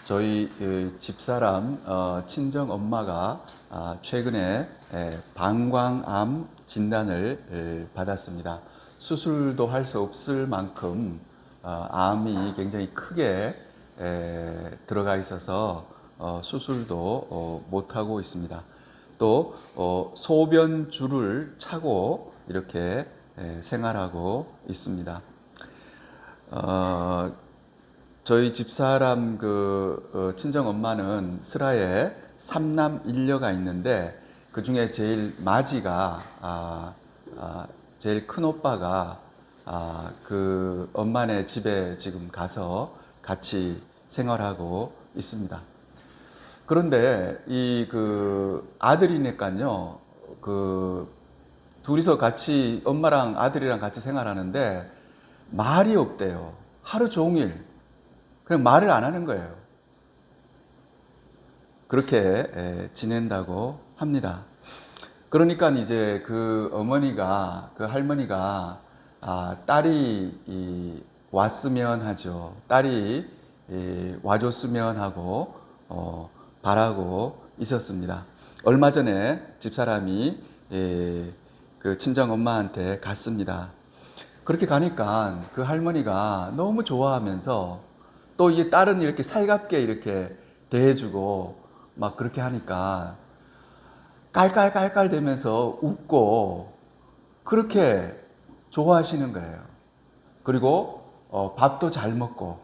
저희 집사람 친정 엄마가 최근에 방광암 진단을 받았습니다. 수술도 할 수 없을 만큼 암이 굉장히 크게 들어가 있어서 수술도 못하고 있습니다. 또 소변줄을 차고 이렇게 생활하고 있습니다. 저희 집사람 친정 엄마는 슬하에 3남 1녀가 있는데 그 중에 제일 마지가 제일 큰 오빠가 그 엄마네 집에 지금 가서 같이 생활하고 있습니다. 그런데 이 아들이니까요, 둘이서 같이 엄마랑 아들이랑 같이 생활하는데 말이 없대요. 하루 종일 그냥 말을 안 하는 거예요. 그렇게 지낸다고 합니다. 그러니까 이제 그 할머니가 딸이 왔으면 하죠. 딸이 와줬으면 하고 바라고 있었습니다. 얼마 전에 집사람이 그 친정 엄마한테 갔습니다. 그렇게 가니까 그 할머니가 너무 좋아하면서 또 이 딸은 이렇게 살갑게 이렇게 대해주고 막 그렇게 하니까 깔깔깔깔 대면서 웃고 그렇게 좋아하시는 거예요. 그리고 밥도 잘 먹고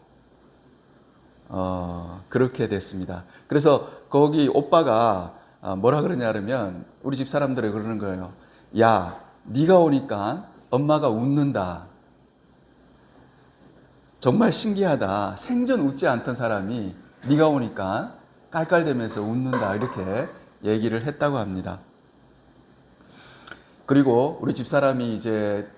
그렇게 됐습니다. 그래서 거기 오빠가 뭐라 그러냐면 우리 집 사람들이 그러는 거예요. 야, 네가 오니까 엄마가 웃는다. 정말 신기하다. 생전 웃지 않던 사람이 네가 오니까 깔깔대면서 웃는다. 이렇게 얘기를 했다고 합니다. 그리고 우리 집사람이 이제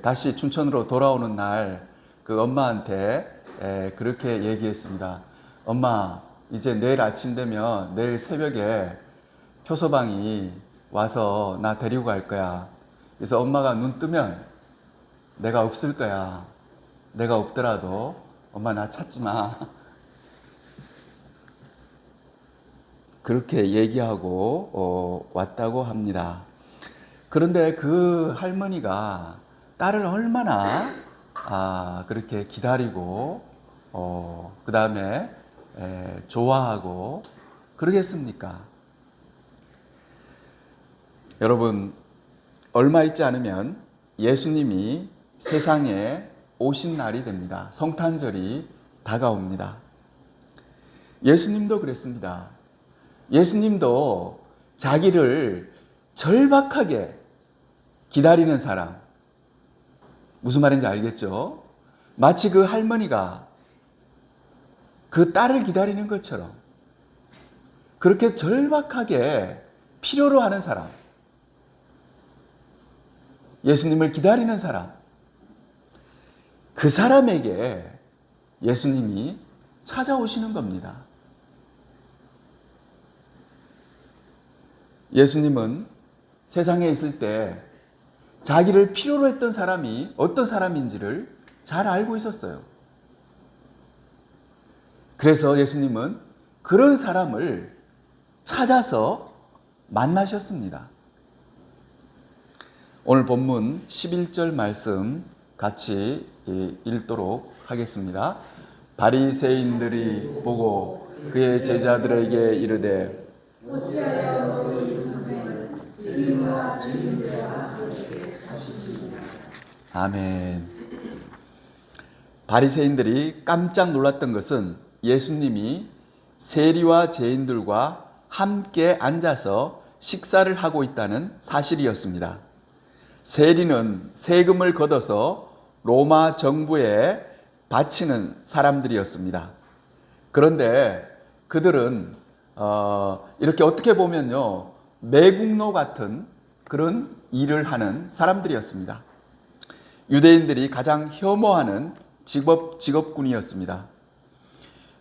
다시 춘천으로 돌아오는 날 그 엄마한테 그렇게 얘기했습니다. 엄마, 이제 내일 아침 되면 내일 새벽에 표서방이 와서 나 데리고 갈 거야. 그래서 엄마가 눈 뜨면 내가 없을 거야. 내가 없더라도 엄마 나 찾지 마. 그렇게 얘기하고 왔다고 합니다. 그런데 그 할머니가 딸을 얼마나 그렇게 기다리고 그 다음에 좋아하고 그러겠습니까? 여러분, 얼마 있지 않으면 예수님이 세상에 오신 날이 됩니다. 성탄절이 다가옵니다. 예수님도 그랬습니다. 예수님도 자기를 절박하게 기다리는 사람, 무슨 말인지 알겠죠? 마치 그 할머니가 그 딸을 기다리는 것처럼 그렇게 절박하게 필요로 하는 사람, 예수님을 기다리는 사람, 그 사람에게 예수님이 찾아오시는 겁니다. 예수님은 세상에 있을 때 자기를 필요로 했던 사람이 어떤 사람인지를 잘 알고 있었어요. 그래서 예수님은 그런 사람을 찾아서 만나셨습니다. 오늘 본문 11절 말씀 같이 읽도록 하겠습니다. 바리새인들이 보고 그의 제자들에게 이르되 어찌하여 너희 선생은 세리와 죄인들과 함께 사시느냐. 아멘. 바리새인들이 깜짝 놀랐던 것은 예수님이 세리와 죄인들과 함께 앉아서 식사를 하고 있다는 사실이었습니다. 세리는 세금을 걷어서 로마 정부에 바치는 사람들이었습니다. 그런데 그들은 이렇게 어떻게 보면요, 매국노 같은 그런 일을 하는 사람들이었습니다. 유대인들이 가장 혐오하는 직업군이었습니다.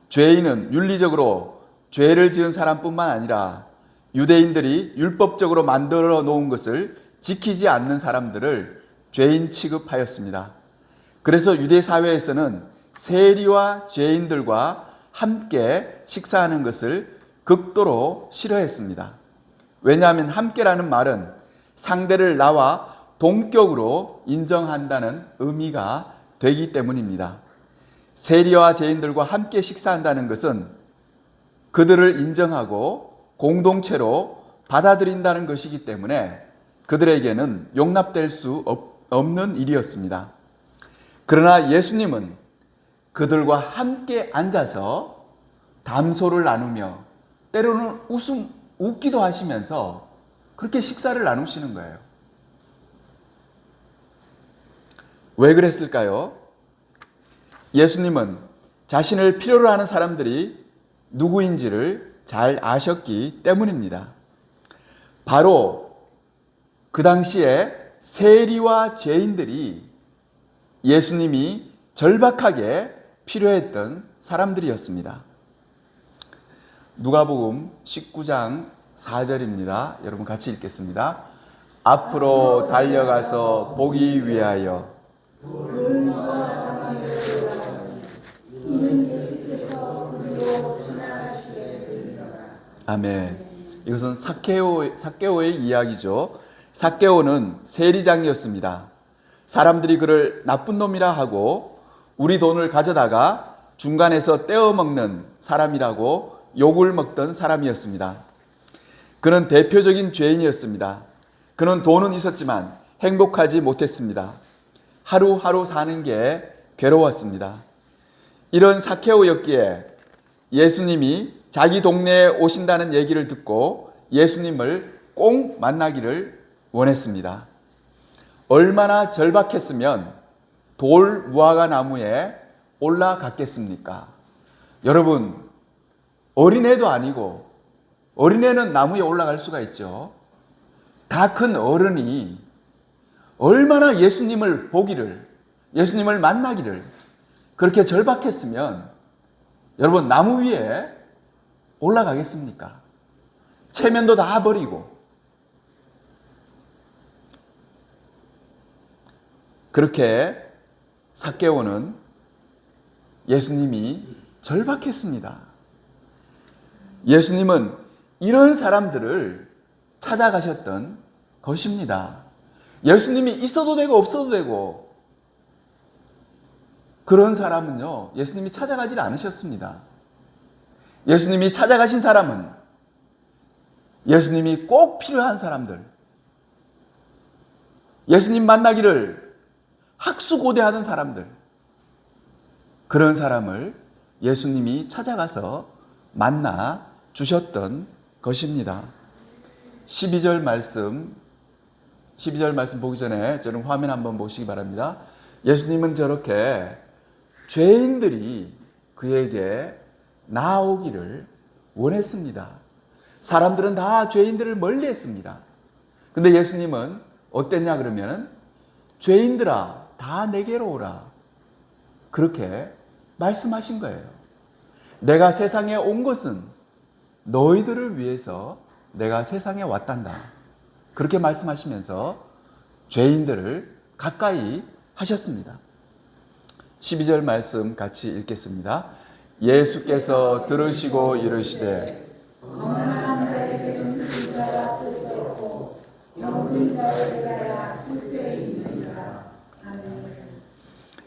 죄인은 윤리적으로 죄를 지은 사람뿐만 아니라 유대인들이 율법적으로 만들어 놓은 것을 지키지 않는 사람들을 죄인 취급하였습니다. 그래서 유대 사회에서는 세리와 죄인들과 함께 식사하는 것을 극도로 싫어했습니다. 왜냐하면 함께라는 말은 상대를 나와 동격으로 인정한다는 의미가 되기 때문입니다. 세리와 죄인들과 함께 식사한다는 것은 그들을 인정하고 공동체로 받아들인다는 것이기 때문에 그들에게는 용납될 수 없는 일이었습니다. 그러나 예수님은 그들과 함께 앉아서 담소를 나누며 때로는 웃기도 하시면서 그렇게 식사를 나누시는 거예요. 왜 그랬을까요? 예수님은 자신을 필요로 하는 사람들이 누구인지를 잘 아셨기 때문입니다. 바로 그 당시에 세리와 죄인들이 예수님이 절박하게 필요했던 사람들이었습니다. 누가복음 19장 4절입니다. 여러분 같이 읽겠습니다. 앞으로 달려가서 보기 위하여 아멘. 이것은 삭개오의 이야기죠. 삭개오는 세리장이었습니다. 사람들이 그를 나쁜 놈이라 하고 우리 돈을 가져다가 중간에서 떼어 먹는 사람이라고 욕을 먹던 사람이었습니다. 그는 대표적인 죄인이었습니다. 그는 돈은 있었지만 행복하지 못했습니다. 하루하루 사는 게 괴로웠습니다. 이런 삭개오였기에 예수님이 자기 동네에 오신다는 얘기를 듣고 예수님을 꼭 만나기를 원했습니다. 얼마나 절박했으면 돌 무화과 나무에 올라갔겠습니까? 여러분, 어린애도 아니고, 어린애는 나무에 올라갈 수가 있죠. 다 큰 어른이 얼마나 예수님을 보기를, 예수님을 만나기를 그렇게 절박했으면 여러분 나무 위에 올라가겠습니까? 체면도 다 버리고. 그렇게 삭개오는 예수님이 절박했습니다. 예수님은 이런 사람들을 찾아가셨던 것입니다. 예수님이 있어도 되고 없어도 되고 그런 사람은요, 예수님이 찾아가지 않으셨습니다. 예수님이 찾아가신 사람은 예수님이 꼭 필요한 사람들, 예수님 만나기를 학수고대하는 사람들, 그런 사람을 예수님이 찾아가서 만나 주셨던 것입니다. 12절 말씀 보기 전에 저는 화면 한번 보시기 바랍니다. 예수님은 저렇게 죄인들이 그에게 나오기를 원했습니다. 사람들은 다 죄인들을 멀리했습니다. 근데 예수님은 어땠냐 그러면 죄인들아 다 내게로 오라 그렇게 말씀하신 거예요. 내가 세상에 온 것은 너희들을 위해서 내가 세상에 왔단다. 그렇게 말씀하시면서 죄인들을 가까이 하셨습니다. 12절 말씀 같이 읽겠습니다. 예수께서 들으시고 이르시되 거만한 자에게는 인자가 쓸데없고 병든 자에게야 쓸데있느니라. 아멘.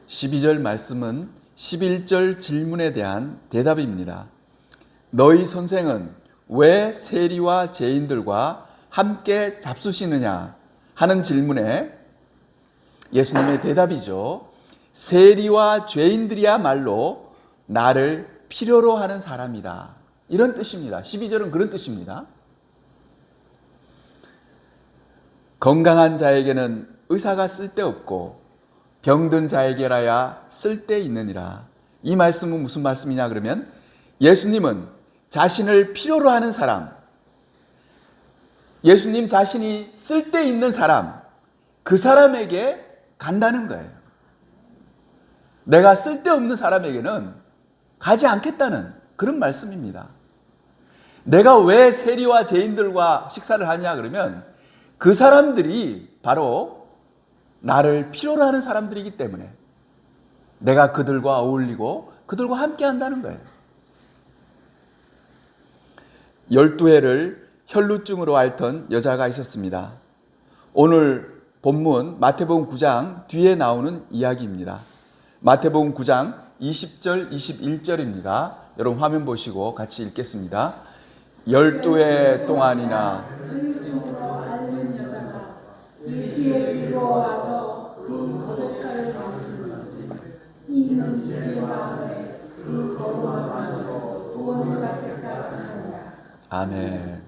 12절 말씀은 11절 질문에 대한 대답입니다. 너희 선생은 왜 세리와 죄인들과 함께 잡수시느냐 하는 질문에 예수님의 대답이죠. 세리와 죄인들이야말로 나를 필요로 하는 사람이다. 이런 뜻입니다. 12절은 그런 뜻입니다. 건강한 자에게는 의사가 쓸데없고 병든 자에게라야 쓸데있느니라. 이 말씀은 무슨 말씀이냐 그러면 예수님은 자신을 필요로 하는 사람, 예수님 자신이 쓸데있는 사람, 그 사람에게 간다는 거예요. 내가 쓸데없는 사람에게는 가지 않겠다는 그런 말씀입니다. 내가 왜 세리와 죄인들과 식사를 하냐 그러면 그 사람들이 바로 나를 필요로 하는 사람들이기 때문에 내가 그들과 어울리고 그들과 함께 한다는 거예요. 12해를 혈루증으로 앓던 여자가 있었습니다. 오늘 본문 마태복음 9장 뒤에 나오는 이야기입니다. 마태복음 9장 20절 21절입니다. 여러분 화면 보시고 같이 읽겠습니다. 12해 동안이나 혈루증으로 앓는 여자가 예수의 뒤로 와서 그 겉옷가를 만지니 이는 제 마음에 그 겉옷을 만지고 구원을 받겠다 하느라. 아멘.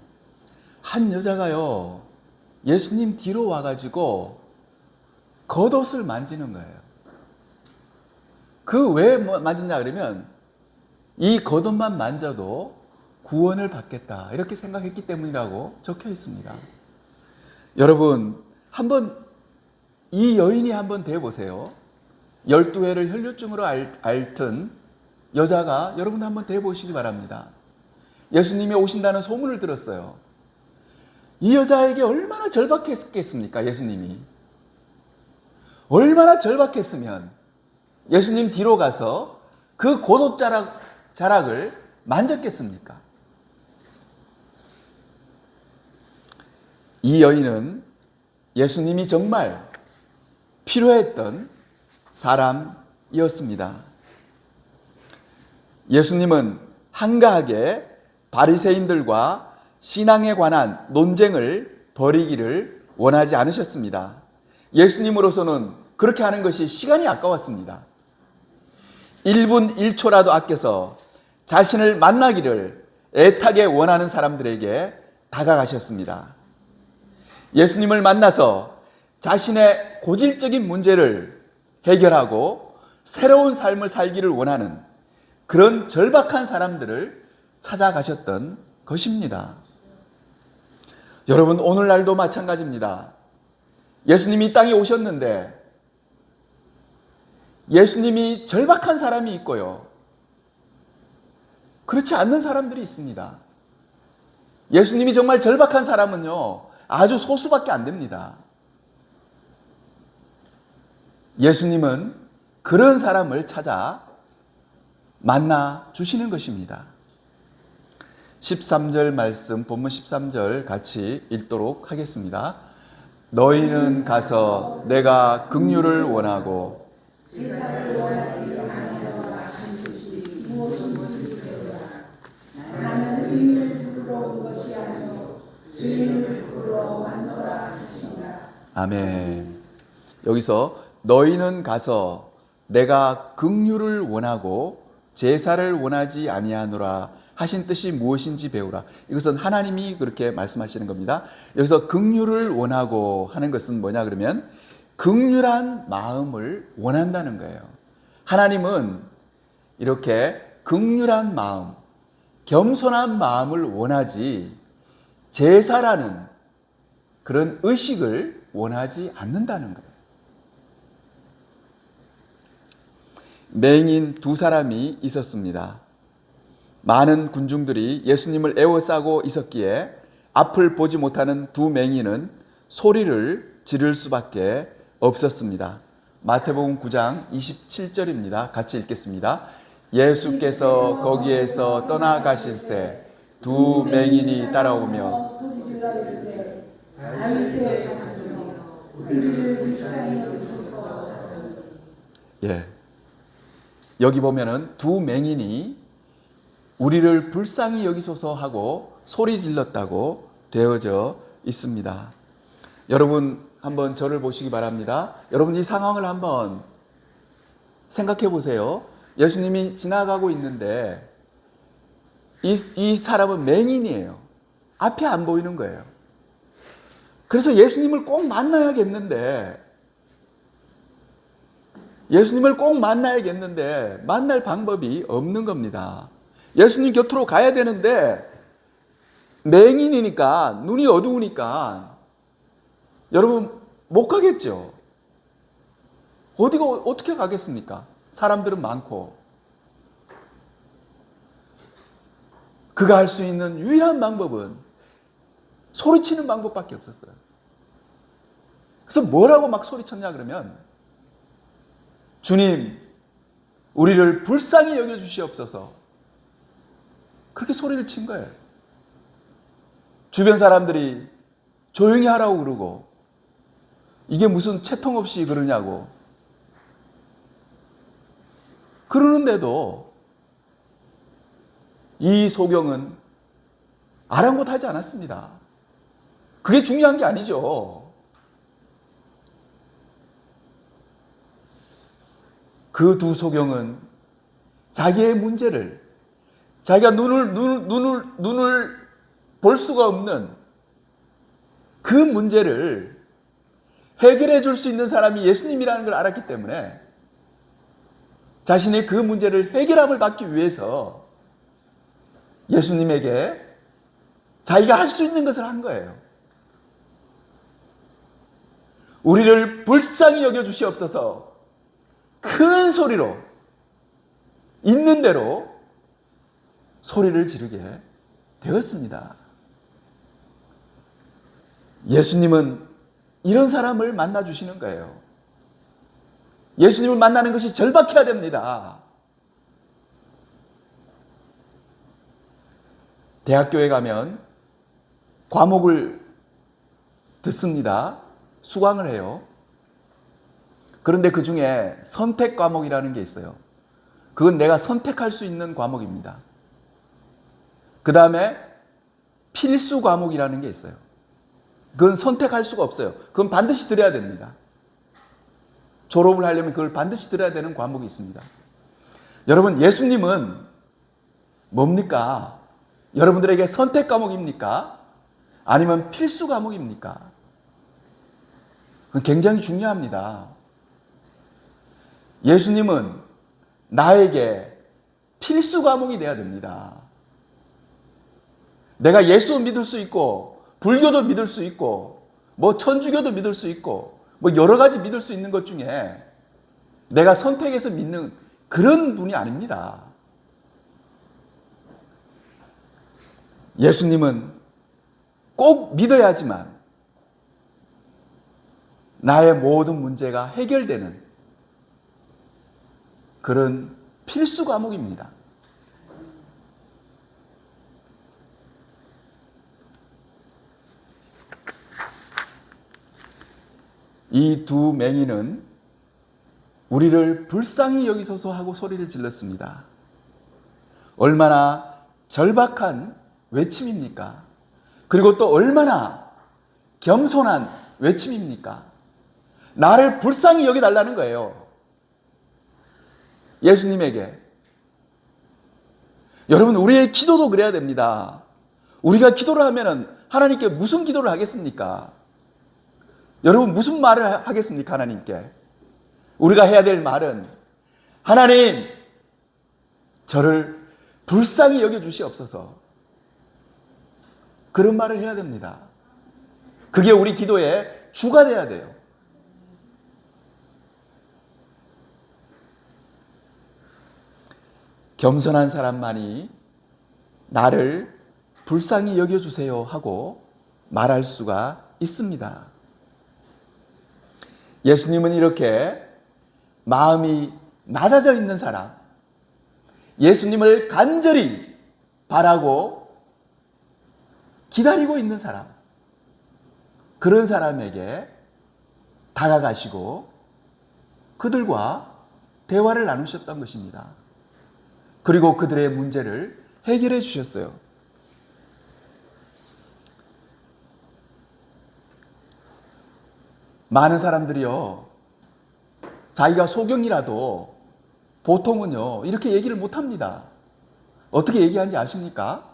한 여자가요, 예수님 뒤로 와가지고 겉옷을 만지는 거예요. 그 왜 만지냐 그러면 이 겉옷만 만져도 구원을 받겠다 이렇게 생각했기 때문이라고 적혀 있습니다. 여러분 한번 이 여인이 한번 대보세요. 12해를 혈루증으로 앓던 여자가 여러분 한번 대보시기 바랍니다. 예수님이 오신다는 소문을 들었어요. 이 여자에게 얼마나 절박했겠습니까? 예수님이 얼마나 절박했으면 예수님 뒤로 가서 그 겉옷 자락을 만졌겠습니까? 이 여인은 예수님이 정말 필요했던 사람이었습니다. 예수님은 한가하게 바리새인들과 신앙에 관한 논쟁을 벌이기를 원하지 않으셨습니다. 예수님으로서는 그렇게 하는 것이 시간이 아까웠습니다. 1분 1초라도 아껴서 자신을 만나기를 애타게 원하는 사람들에게 다가가셨습니다. 예수님을 만나서 자신의 고질적인 문제를 해결하고 새로운 삶을 살기를 원하는 그런 절박한 사람들을 찾아가셨던 것입니다. 여러분 오늘날도 마찬가지입니다. 예수님이 이 땅에 오셨는데 예수님이 절박한 사람이 있고요, 그렇지 않는 사람들이 있습니다. 예수님이 정말 절박한 사람은요 아주 소수밖에 안 됩니다. 예수님은 그런 사람을 찾아 만나 주시는 것입니다. 13절 말씀, 본문 13절 같이 읽도록 하겠습니다. 너희는 가서 내가 긍휼을 원하고 제사를 원하지 아니하노라 하신 뜻이 무엇인지 배우라. 나는 의인을 부르러 온 것이 아니요 죄인을 부르러 왔노라 하시니라. 아멘. 여기서 너희는 가서 내가 긍휼을 원하고 제사를 원하지 아니하노라 하신 뜻이 무엇인지 배우라. 이것은 하나님이 그렇게 말씀하시는 겁니다. 여기서 긍휼을 원하고 하는 것은 뭐냐 그러면 긍휼한 마음을 원한다는 거예요. 하나님은 이렇게 긍휼한 마음, 겸손한 마음을 원하지 제사라는 그런 의식을 원하지 않는다는 거예요. 맹인 두 사람이 있었습니다. 많은 군중들이 예수님을 에워싸고 있었기에 앞을 보지 못하는 두 맹인은 소리를 지를 수밖에 없었습니다. 마태복음 9장 27절입니다. 같이 읽겠습니다. 예수께서 거기에서 떠나가실새 두 맹인이 따라오며 소리질러 이르되 다윗의 자손이여 우리를 불쌍히 여기소서 하더니. 예. 여기 보면은 두 맹인이 우리를 불쌍히 여기소서 하고 소리 질렀다고 되어져 있습니다. 여러분 한번 저를 보시기 바랍니다. 여러분 이 상황을 한번 생각해 보세요. 예수님이 지나가고 있는데 이 사람은 맹인이에요. 앞이 안 보이는 거예요. 그래서 예수님을 꼭 만나야겠는데 만날 방법이 없는 겁니다. 예수님 곁으로 가야 되는데 맹인이니까, 눈이 어두우니까 여러분 못 가겠죠. 어떻게 가겠습니까? 사람들은 많고. 그가 할 수 있는 유일한 방법은 소리치는 방법밖에 없었어요. 그래서 뭐라고 막 소리쳤냐 그러면 주님, 우리를 불쌍히 여겨주시옵소서. 그렇게 소리를 친 거예요. 주변 사람들이 조용히 하라고 그러고, 이게 무슨 채통 없이 그러냐고. 그러는데도 이 소경은 아랑곳하지 않았습니다. 그게 중요한 게 아니죠. 그 두 소경은 자기의 문제를, 자기가 눈을 볼 수가 없는 그 문제를 해결해 줄 수 있는 사람이 예수님이라는 걸 알았기 때문에 자신의 그 문제를 해결함을 받기 위해서 예수님에게 자기가 할 수 있는 것을 한 거예요. 우리를 불쌍히 여겨 주시옵소서. 큰 소리로 있는 대로 소리를 지르게 되었습니다. 예수님은 이런 사람을 만나 주시는 거예요. 예수님을 만나는 것이 절박해야 됩니다. 대학교에 가면 과목을 듣습니다. 수강을 해요. 그런데 그 중에 선택 과목이라는 게 있어요. 그건 내가 선택할 수 있는 과목입니다. 그 다음에 필수 과목이라는 게 있어요. 그건 선택할 수가 없어요. 그건 반드시 들어야 됩니다. 졸업을 하려면 그걸 반드시 들어야 되는 과목이 있습니다. 여러분, 예수님은 뭡니까? 여러분들에게 선택 과목입니까? 아니면 필수 과목입니까? 그건 굉장히 중요합니다. 예수님은 나에게 필수 과목이 돼야 됩니다. 내가 예수 믿을 수 있고, 불교도 믿을 수 있고, 천주교도 믿을 수 있고, 여러 가지 믿을 수 있는 것 중에 내가 선택해서 믿는 그런 분이 아닙니다. 예수님은 꼭 믿어야지만 나의 모든 문제가 해결되는 그런 필수 과목입니다. 이 두 맹인은 우리를 불쌍히 여기소서 하고 소리를 질렀습니다. 얼마나 절박한 외침입니까? 그리고 또 얼마나 겸손한 외침입니까? 나를 불쌍히 여겨달라는 거예요. 예수님에게. 여러분, 우리의 기도도 그래야 됩니다. 우리가 기도를 하면 하나님께 무슨 기도를 하겠습니까? 여러분, 무슨 말을 하겠습니까? 하나님께. 우리가 해야 될 말은, 하나님, 저를 불쌍히 여겨주시옵소서. 그런 말을 해야 됩니다. 그게 우리 기도의 주가 돼야 돼요. 겸손한 사람만이 나를 불쌍히 여겨주세요 하고 말할 수가 있습니다. 예수님은 이렇게 마음이 낮아져 있는 사람, 예수님을 간절히 바라고 기다리고 있는 사람, 그런 사람에게 다가가시고 그들과 대화를 나누셨던 것입니다. 그리고 그들의 문제를 해결해 주셨어요. 많은 사람들이요, 자기가 소경이라도 보통은요, 이렇게 얘기를 못 합니다. 어떻게 얘기하는지 아십니까?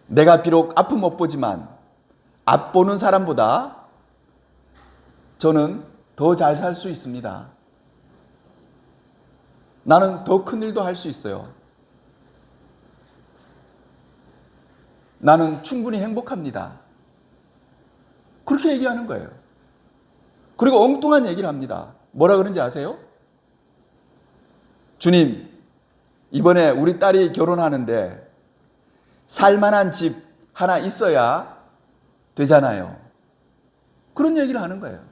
내가 비록 앞은 못 보지만 앞 보는 사람보다 저는 더 잘 살 수 있습니다. 나는 더 큰 일도 할 수 있어요. 나는 충분히 행복합니다. 그렇게 얘기하는 거예요. 그리고 엉뚱한 얘기를 합니다. 뭐라 그런지 아세요? 주님, 이번에 우리 딸이 결혼하는데 살만한 집 하나 있어야 되잖아요. 그런 얘기를 하는 거예요.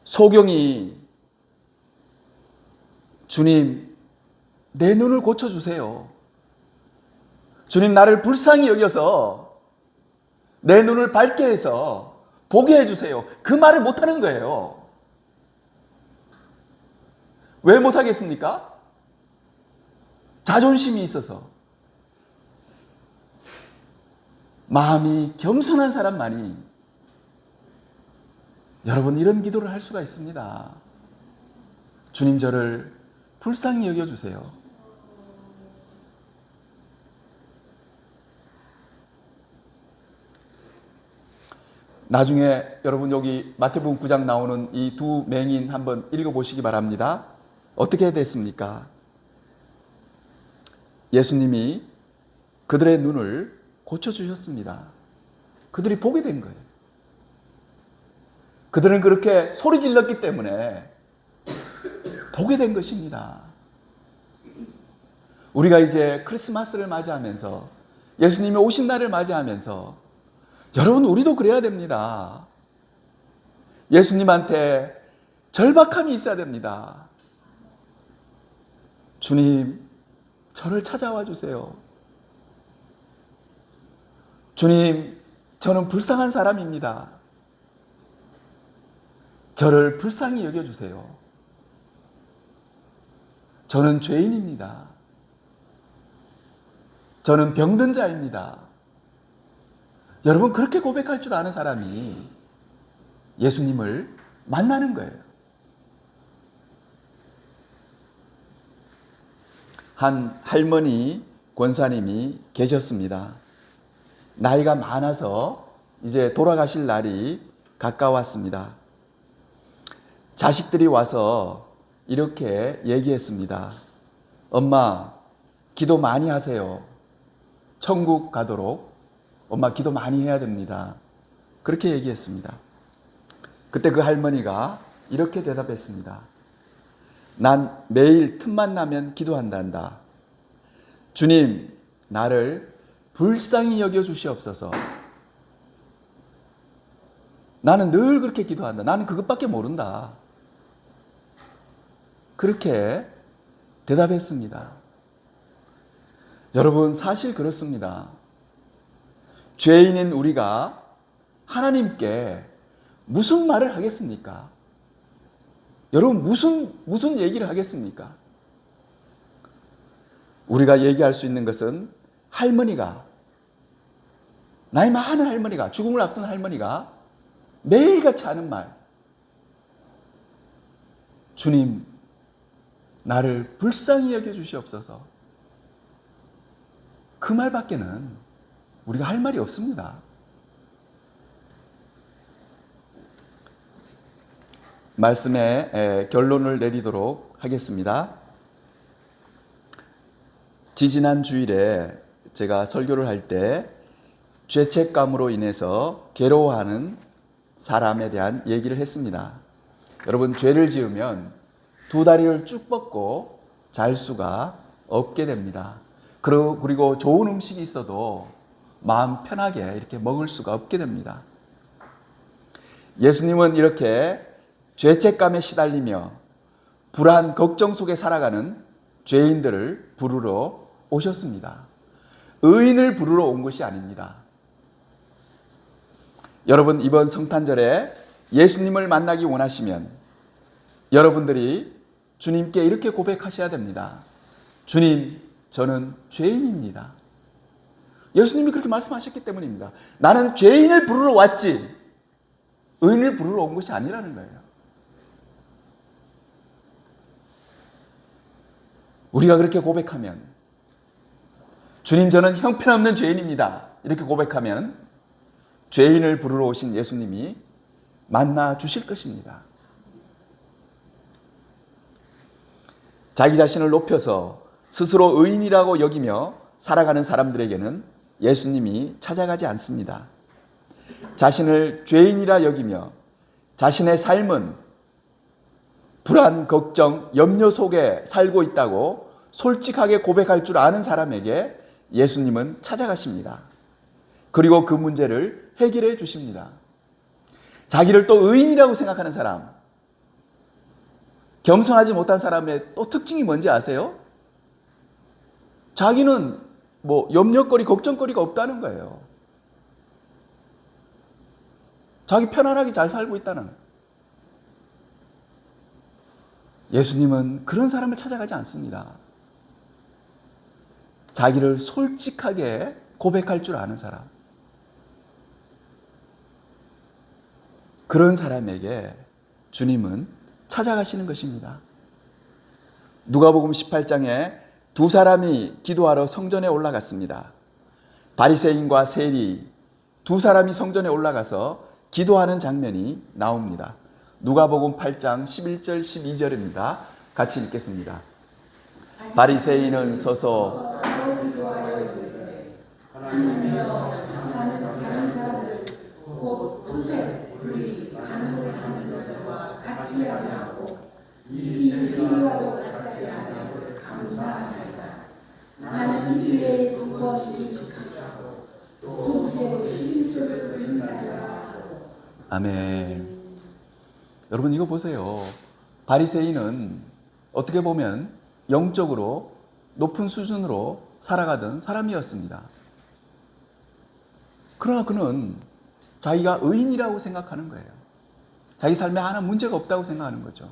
소경이 주님, 내 눈을 고쳐주세요. 주님, 나를 불쌍히 여겨서 내 눈을 밝게 해서 보게 해주세요. 그 말을 못하는 거예요. 왜 못하겠습니까? 자존심이 있어서. 마음이 겸손한 사람만이 여러분 이런 기도를 할 수가 있습니다. 주님, 저를 불쌍히 여겨주세요. 나중에 여러분 여기 마태복음 9장 나오는 이 두 맹인 한번 읽어보시기 바랍니다. 어떻게 됐습니까? 예수님이 그들의 눈을 고쳐주셨습니다. 그들이 보게 된 거예요. 그들은 그렇게 소리 질렀기 때문에 보게 된 것입니다. 우리가 이제 크리스마스를 맞이하면서 예수님이 오신 날을 맞이하면서 여러분 우리도 그래야 됩니다. 예수님한테 절박함이 있어야 됩니다. 주님, 저를 찾아와 주세요. 주님, 저는 불쌍한 사람입니다. 저를 불쌍히 여겨주세요. 저는 죄인입니다. 저는 병든 자입니다. 여러분, 그렇게 고백할 줄 아는 사람이 예수님을 만나는 거예요. 한 할머니 권사님이 계셨습니다. 나이가 많아서 이제 돌아가실 날이 가까웠습니다. 자식들이 와서 이렇게 얘기했습니다. 엄마, 기도 많이 하세요. 천국 가도록 엄마 기도 많이 해야 됩니다. 그렇게 얘기했습니다. 그때 그 할머니가 이렇게 대답했습니다. 난 매일 틈만 나면 기도한단다. 주님, 나를 불쌍히 여겨주시옵소서. 나는 늘 그렇게 기도한다. 나는 그것밖에 모른다. 그렇게 대답했습니다. 여러분, 사실 그렇습니다. 죄인인 우리가 하나님께 무슨 말을 하겠습니까? 여러분, 무슨 얘기를 하겠습니까? 우리가 얘기할 수 있는 것은 할머니가, 나이 많은 할머니가, 죽음을 앞둔 할머니가 매일같이 하는 말. 주님, 나를 불쌍히 여겨주시옵소서. 그 말밖에는 우리가 할 말이 없습니다. 말씀의 결론을 내리도록 하겠습니다. 지지난 주일에 제가 설교를 할 때 죄책감으로 인해서 괴로워하는 사람에 대한 얘기를 했습니다. 여러분, 죄를 지으면 두 다리를 쭉 뻗고 잘 수가 없게 됩니다. 그리고 좋은 음식이 있어도 마음 편하게 이렇게 먹을 수가 없게 됩니다. 예수님은 이렇게 죄책감에 시달리며 불안, 걱정 속에 살아가는 죄인들을 부르러 오셨습니다. 의인을 부르러 온 것이 아닙니다. 여러분, 이번 성탄절에 예수님을 만나기 원하시면 여러분들이 주님께 이렇게 고백하셔야 됩니다. 주님, 저는 죄인입니다. 예수님이 그렇게 말씀하셨기 때문입니다. 나는 죄인을 부르러 왔지 의인을 부르러 온 것이 아니라는 거예요. 우리가 그렇게 고백하면, 주님, 저는 형편없는 죄인입니다, 이렇게 고백하면 죄인을 부르러 오신 예수님이 만나 주실 것입니다. 자기 자신을 높여서 스스로 의인이라고 여기며 살아가는 사람들에게는 예수님이 찾아가지 않습니다. 자신을 죄인이라 여기며 자신의 삶은 불안, 걱정, 염려 속에 살고 있다고 솔직하게 고백할 줄 아는 사람에게 예수님은 찾아가십니다. 그리고 그 문제를 해결해 주십니다. 자기를 또 의인이라고 생각하는 사람, 겸손하지 못한 사람의 또 특징이 뭔지 아세요? 자기는 뭐 염려거리, 걱정거리가 없다는 거예요. 자기 편안하게 잘 살고 있다는 거예요. 예수님은 그런 사람을 찾아가지 않습니다. 자기를 솔직하게 고백할 줄 아는 사람. 그런 사람에게 주님은 찾아가시는 것입니다. 누가복음 18장에 두 사람이 기도하러 성전에 올라갔습니다. 바리새인과 세리 두 사람이 성전에 올라가서 기도하는 장면이 나옵니다. 누가복음 8장 11절 12절입니다. 같이 읽겠습니다. 바리새인은 서서 나는 이 일에 두 것이 지켰고 두 세로 11조를 드린다. 아멘. 여러분 이거 보세요. 바리새인은 어떻게 보면 영적으로 높은 수준으로 살아가던 사람이었습니다. 그러나 그는 자기가 의인이라고 생각하는 거예요. 자기 삶에 하나 문제가 없다고 생각하는 거죠.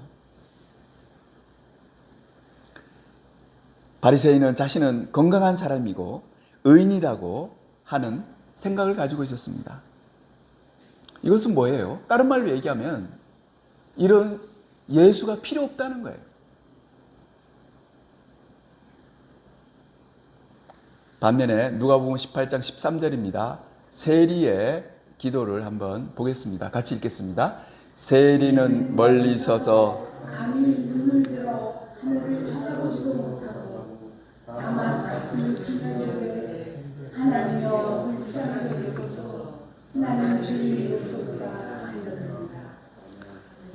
바리새인은 자신은 건강한 사람이고 의인이라고 하는 생각을 가지고 있었습니다. 이것은 뭐예요? 다른 말로 얘기하면 이런 예수가 필요 없다는 거예요. 반면에 누가복음 18장 13절입니다. 세리의 기도를 한번 보겠습니다. 같이 읽겠습니다. 세리는 멀리 서서 감히 눈을 들어 하늘을 찾아보지도 못하고 다만 가슴을 칭찬하되 하나님여 불쌍히 여기소서 나는 주님이 여기소서라 하였습니다.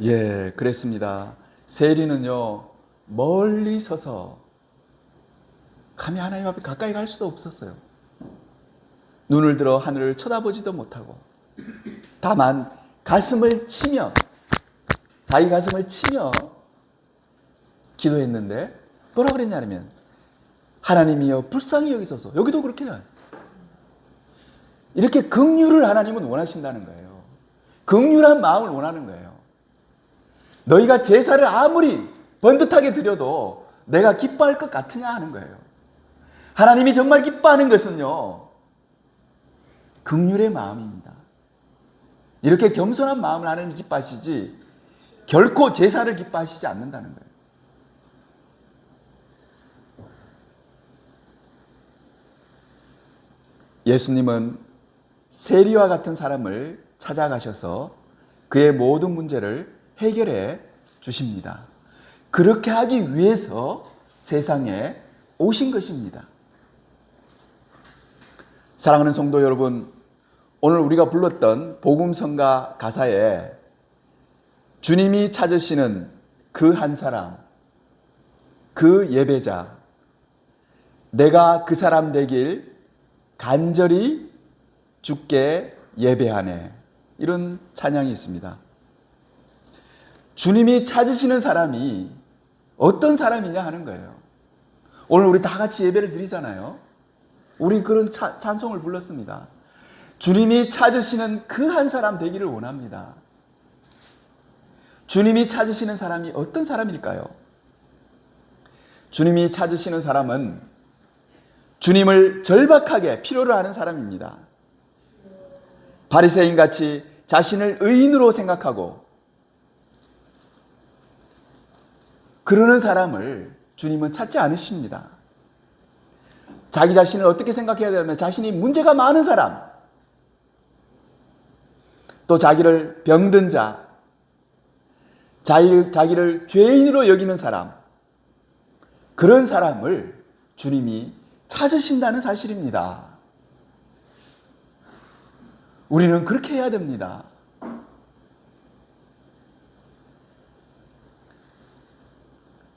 예, 그랬습니다. 세리는요 멀리 서서 감히 하나님 앞에 가까이 갈 수도 없었어요. 눈을 들어 하늘을 쳐다보지도 못하고 다만 가슴을 치며 자기 가슴을 치며 기도했는데 뭐라 그랬냐면 하나님이여 불쌍히 여기소서. 여기도 그렇게 해요. 이렇게 긍휼을 하나님은 원하신다는 거예요. 긍휼한 마음을 원하는 거예요. 너희가 제사를 아무리 번듯하게 드려도 내가 기뻐할 것 같으냐 하는 거예요. 하나님이 정말 기뻐하는 것은요 긍휼의 마음입니다. 이렇게 겸손한 마음을 하나님이 기뻐하시지 결코 제사를 기뻐하시지 않는다는 거예요. 예수님은 세리와 같은 사람을 찾아가셔서 그의 모든 문제를 해결해 주십니다. 그렇게 하기 위해서 세상에 오신 것입니다. 사랑하는 성도 여러분, 오늘 우리가 불렀던 복음성가 가사에 주님이 찾으시는 그 한 사람, 그 예배자, 내가 그 사람 되길 간절히 주께 예배하네. 이런 찬양이 있습니다. 주님이 찾으시는 사람이 어떤 사람이냐 하는 거예요. 오늘 우리 다 같이 예배를 드리잖아요. 우리 그런 찬송을 불렀습니다. 주님이 찾으시는 그 한 사람 되기를 원합니다. 주님이 찾으시는 사람이 어떤 사람일까요? 주님이 찾으시는 사람은 주님을 절박하게 필요로 하는 사람입니다. 바리새인같이 자신을 의인으로 생각하고 그러는 사람을 주님은 찾지 않으십니다. 자기 자신을 어떻게 생각해야 되냐면 자신이 문제가 많은 사람, 또 자기를 병든 자, 자기를 죄인으로 여기는 사람, 그런 사람을 주님이 찾으신다는 사실입니다. 우리는 그렇게 해야 됩니다.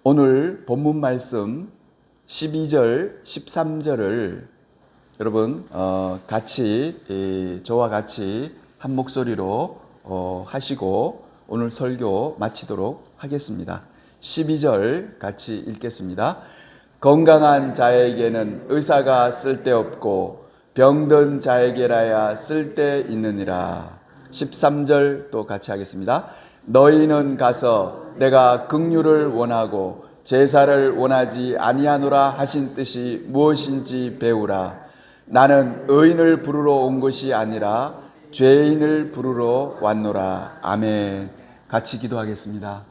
오늘 본문 말씀 12절, 13절을 여러분 같이 저와 같이 한 목소리로 하시고 오늘 설교 마치도록 하겠습니다. 12절 같이 읽겠습니다. 건강한 자에게는 의사가 쓸데없고 병든 자에게라야 쓸데있느니라. 13절 또 같이 하겠습니다. 너희는 가서 내가 긍휼을 원하고 제사를 원하지 아니하노라 하신 뜻이 무엇인지 배우라. 나는 의인을 부르러 온 것이 아니라 죄인을 부르러 왔노라. 아멘. 같이 기도하겠습니다.